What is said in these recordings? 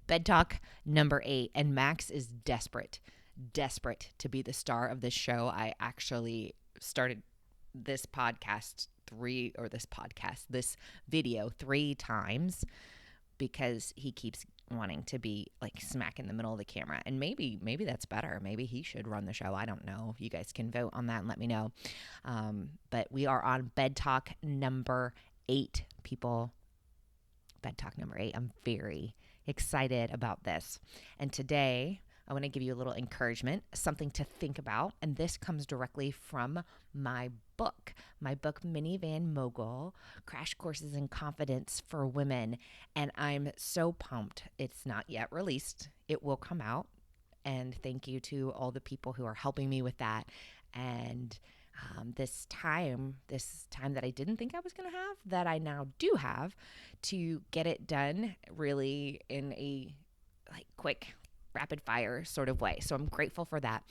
Bed Talk number 8, and Max is desperate to be the star of this show. I actually started this podcast this video 3 times because he keeps wanting to be like smack in the middle of the camera, and maybe that's better. Maybe he should run the show. I don't know. You guys can vote on that and let me know. But we are on Bed Talk number 8, people. Bed Talk number 8. I'm very excited about this. And today I want to give you a little encouragement, something to think about. And this comes directly from my book Minivan Mogul, Crash Courses in Confidence for Women. And I'm so pumped. It's not yet released. It will come out. And thank you to all the people who are helping me with that. And this time that I didn't think I was going to have, that I now do have, to get it done really in a like quick, rapid fire sort of way. So I'm grateful for that.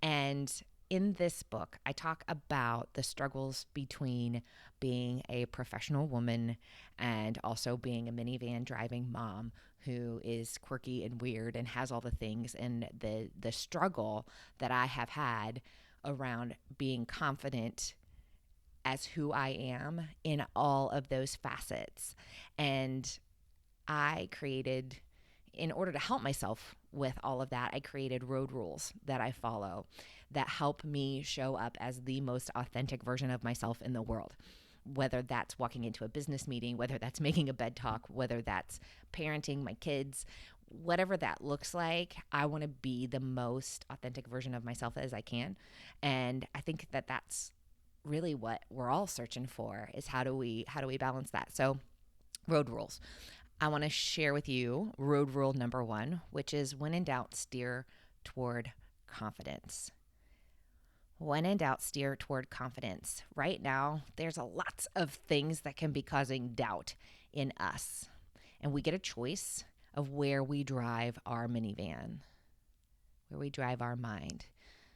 And in this book, I talk about the struggles between being a professional woman and also being a minivan driving mom who is quirky and weird and has all the things, and the struggle that I have had around being confident as who I am in all of those facets. And in order to help myself with all of that, I created road rules that I follow that help me show up as the most authentic version of myself in the world. Whether that's walking into a business meeting, whether that's making a bed talk, whether that's parenting my kids, whatever that looks like, I want to be the most authentic version of myself as I can. And I think that that's really what we're all searching for, is how do we balance that? So, road rules. I want to share with you road rule number 1, which is when in doubt, steer toward confidence. When in doubt, steer toward confidence. Right now, there's a lots of things that can be causing doubt in us. And we get a choice of where we drive our minivan, where we drive our mind.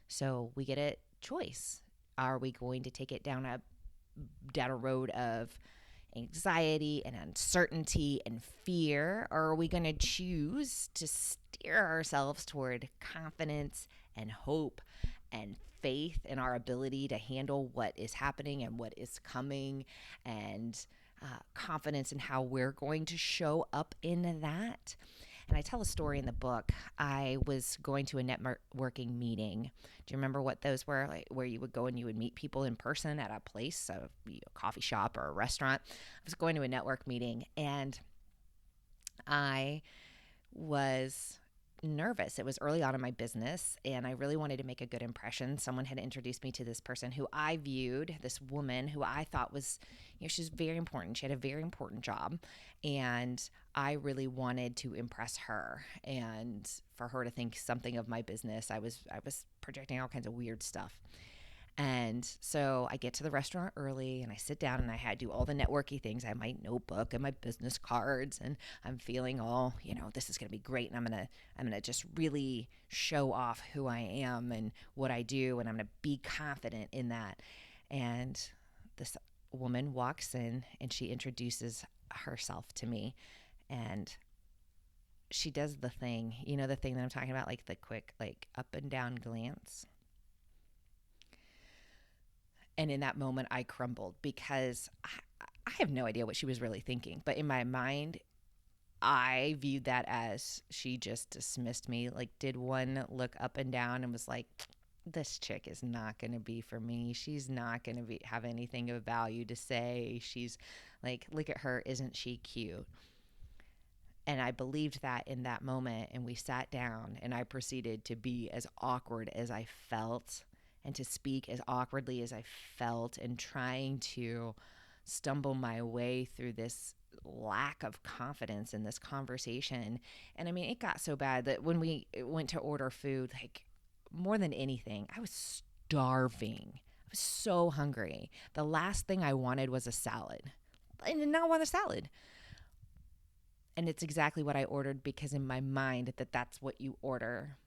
So we get a choice. Are we going to take it down a road of anxiety and uncertainty and fear, or are we going to choose to steer ourselves toward confidence and hope and faith in our ability to handle what is happening and what is coming, and confidence in how we're going to show up in that? And I tell a story in the book. I was going to a networking meeting. Do you remember what those were? Like, where you would go and you would meet people in person at a place, a coffee shop or a restaurant. I was going to a network meeting, and I was nervous. It was early on in my business, and I really wanted to make a good impression. Someone had introduced me to this person who I viewed, this woman who I thought was, she's very important. She had a very important job, and I really wanted to impress her and for her to think something of my business. I was projecting all kinds of weird stuff. And so I get to the restaurant early, and I sit down, and I had to do all the networky things. I have my notebook and my business cards, and I'm feeling all, this is going to be great. And I'm going to just really show off who I am and what I do. And I'm going to be confident in that. And this woman walks in, and she introduces herself to me, and she does the thing, the thing that I'm talking about, like the quick, like up and down glance. And in that moment, I crumbled because I have no idea what she was really thinking. But in my mind, I viewed that as she just dismissed me, like did one look up and down and was like, this chick is not going to be for me. She's not going to have anything of value to say. She's like, look at her. Isn't she cute? And I believed that in that moment. And we sat down, and I proceeded to be as awkward as I felt, and to speak as awkwardly as I felt, and trying to stumble my way through this lack of confidence in this conversation. And I mean, it got so bad that when we went to order food, like more than anything, I was starving. I was so hungry. The last thing I wanted was a salad. I did not want a salad. And it's exactly what I ordered, because in my mind that's what you order.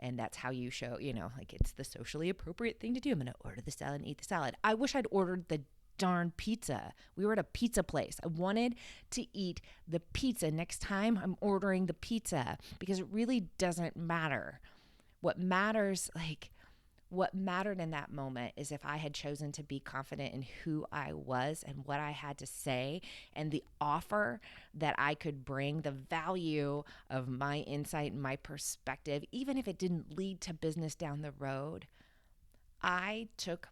And that's how you show, like it's the socially appropriate thing to do. I'm going to order the salad and eat the salad. I wish I'd ordered the darn pizza. We were at a pizza place. I wanted to eat the pizza. Next time I'm ordering the pizza because it really doesn't matter. What mattered in that moment is if I had chosen to be confident in who I was and what I had to say and the offer that I could bring, the value of my insight and my perspective, even if it didn't lead to business down the road. I took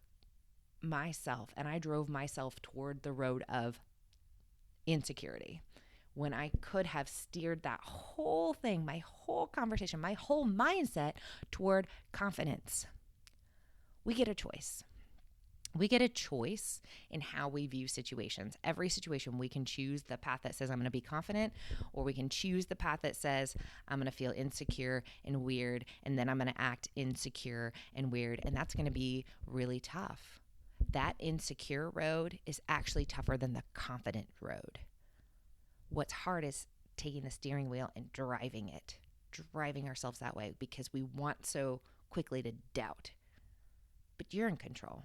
myself and I drove myself toward the road of insecurity when I could have steered that whole thing, my whole conversation, my whole mindset toward confidence. We get a choice. We get a choice in how we view situations. Every situation, we can choose the path that says, I'm going to be confident, or we can choose the path that says, I'm going to feel insecure and weird, and then I'm going to act insecure and weird. And that's going to be really tough. That insecure road is actually tougher than the confident road. What's hard is taking the steering wheel and driving ourselves that way because we want so quickly to doubt. But you're in control.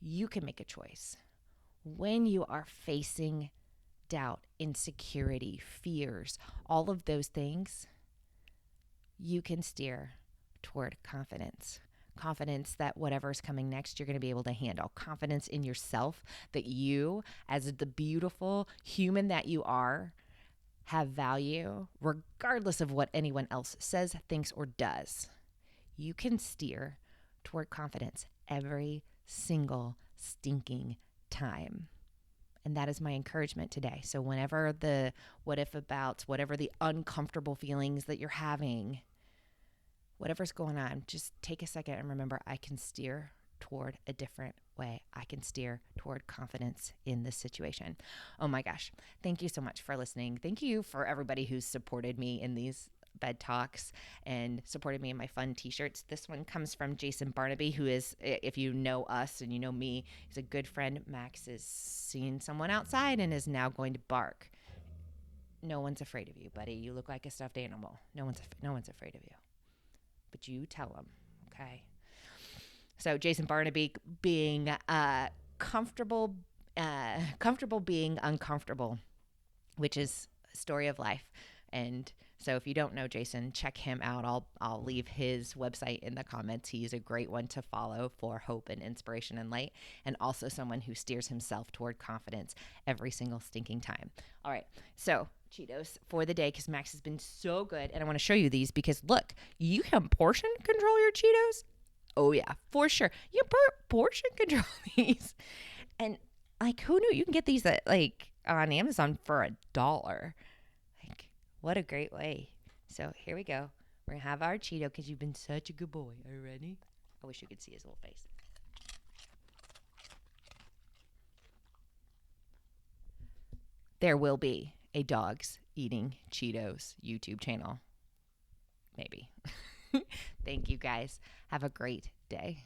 You can make a choice. When you are facing doubt, insecurity, fears, all of those things, you can steer toward confidence. Confidence that whatever's coming next, you're going to be able to handle. Confidence in yourself that you, as the beautiful human that you are, have value regardless of what anyone else says, thinks, or does. You can steer toward confidence every single stinking time. And that is my encouragement today. So whenever the what if abouts, whatever the uncomfortable feelings that you're having, whatever's going on, just take a second and remember, I can steer toward a different way. I can steer toward confidence in this situation. Oh my gosh. Thank you so much for listening. Thank you for everybody who's supported me in these bed talks and supported me in my fun t-shirts. This one comes from Jason Barnaby, who is, if you know us and you know me, he's a good friend. Max is seeing someone outside and is now going to bark. No one's afraid of you, buddy. You look like a stuffed animal. No one's afraid of you. But you tell them, okay? So Jason Barnaby being comfortable being uncomfortable, which is a story of life. And so if you don't know Jason, check him out. I'll leave his website in the comments. He's a great one to follow for hope and inspiration and light, and also someone who steers himself toward confidence every single stinking time. All right, so Cheetos for the day because Max has been so good, and I want to show you these because look, you can portion control your Cheetos. Oh yeah, for sure. You can portion control these, and like who knew you can get these at like on Amazon for $1. What a great way. So here we go. We're going to have our Cheeto because you've been such a good boy. Are you ready? I wish you could see his little face. There will be a Dogs Eating Cheetos YouTube channel. Maybe. Thank you guys. Have a great day.